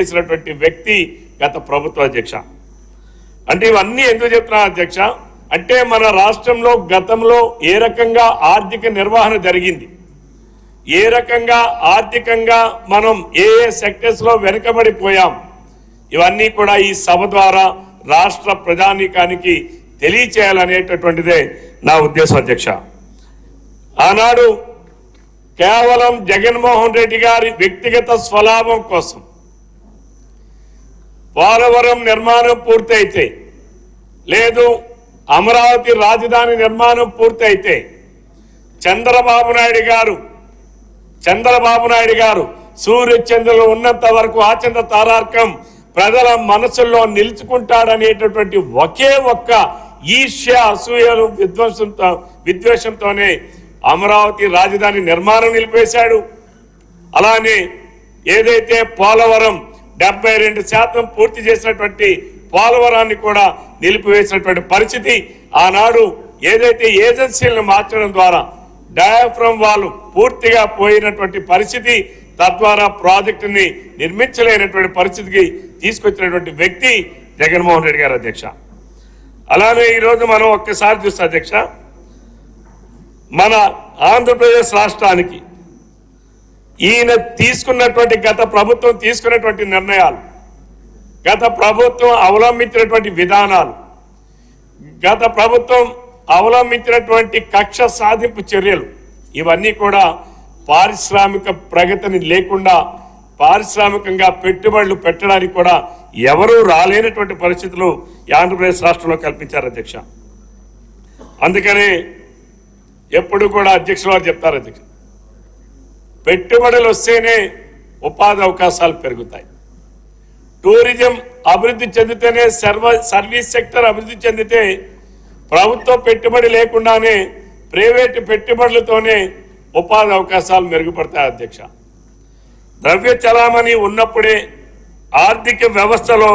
చేసినటువంటి వ్యక్తి గత ప్రభుత్వ అధ్యక్ష. అంటే ఇవన్నీ ఎందుకు చెప్తున్నా అధ్యక్ష అంటే మన రాష్ట్రంలో గతంలో ఏ రకంగా ఆర్థిక నిర్వహణ జరిగింది, ఏ రకంగా ఆర్థికంగా మనం ఏ సెక్టర్స్ లో వెనుకబడిపోయాం, ఇవన్నీ కూడా ఈ సభ ద్వారా రాష్ట్ర ప్రజానీకానికి తెలియచేయాలనేటటువంటిదే నా ఉద్దేశం అధ్యక్ష. ఆనాడు కేవలం జగన్మోహన్ రెడ్డి గారి వ్యక్తిగత స్వలాభం కోసం పోలవరం నిర్మాణం పూర్తయితే, లేదు అమరావతి రాజధాని నిర్మాణం పూర్తయితే చంద్రబాబు నాయుడు గారు సూర్యచంద్రులు ఉన్నంత వరకు ఆచంద్ర తారార్కం ప్రజల మనసుల్లో నిలుచుకుంటాడనేటటువంటి ఒకే ఒక్క ఈర్ష్య అసూయలు విద్వేషంతోనే అమరావతి రాజధాని నిర్మాణం నిలిపేశాడు. అలానే ఏదైతే పోలవరం 72% పూర్తి చేసినటువంటి పోలవరాన్ని కూడా నిలిపివేసినటువంటి పరిస్థితి, ఆనాడు ఏదైతే ఏజెన్సీలను మార్చడం ద్వారా డయాఫ్రమ్ వాళ్ళు పూర్తిగా పోయినటువంటి పరిస్థితి, తద్వారా ప్రాజెక్టుని నిర్మించలేనటువంటి పరిస్థితికి తీసుకొచ్చినటువంటి వ్యక్తి జగన్మోహన్ రెడ్డి గారు అధ్యక్ష. అలానే ఈరోజు మనం ఒక్కసారి చూస్తే అధ్యక్ష, మన ఆంధ్రప్రదేశ్ రాష్ట్రానికి ఈయన తీసుకున్నటువంటి గత ప్రభుత్వం తీసుకున్నటువంటి నిర్ణయాలు, గత ప్రభుత్వం అవలంబించినటువంటి విధానాలు, గత ప్రభుత్వం అవలంబించినటువంటి కక్ష సాధింపు చర్యలు, ఇవన్నీ కూడా పారిశ్రామిక ప్రగతిని లేకుండా పారిశ్రామికంగా పెట్టుబడులు పెట్టడానికి కూడా ఎవరూ రాలేనటువంటి పరిస్థితులు ఈ ఆంధ్రప్రదేశ్ రాష్ట్రంలో కల్పించారు అధ్యక్ష. అందుకనే ఎప్పుడు కూడా అధ్యక్షులు వారు చెప్తారు అధ్యక్ష, పెట్టుబడులు వస్తేనే ఉపాధి అవకాశాలు పెరుగుతాయి, టూరిజం అభివృద్ధి చెందితేనే సర్వీస్ సెక్టర్ అభివృద్ధి చెందితే ప్రభుత్వ పెట్టుబడి లేకుండానే ప్రైవేటు పెట్టుబడులతోనే ఉపాధి అవకాశాలు మెరుగుపడతాయి అధ్యక్ష. ద్రవ్య చలామణి ఉన్నప్పుడే ఆర్థిక వ్యవస్థలో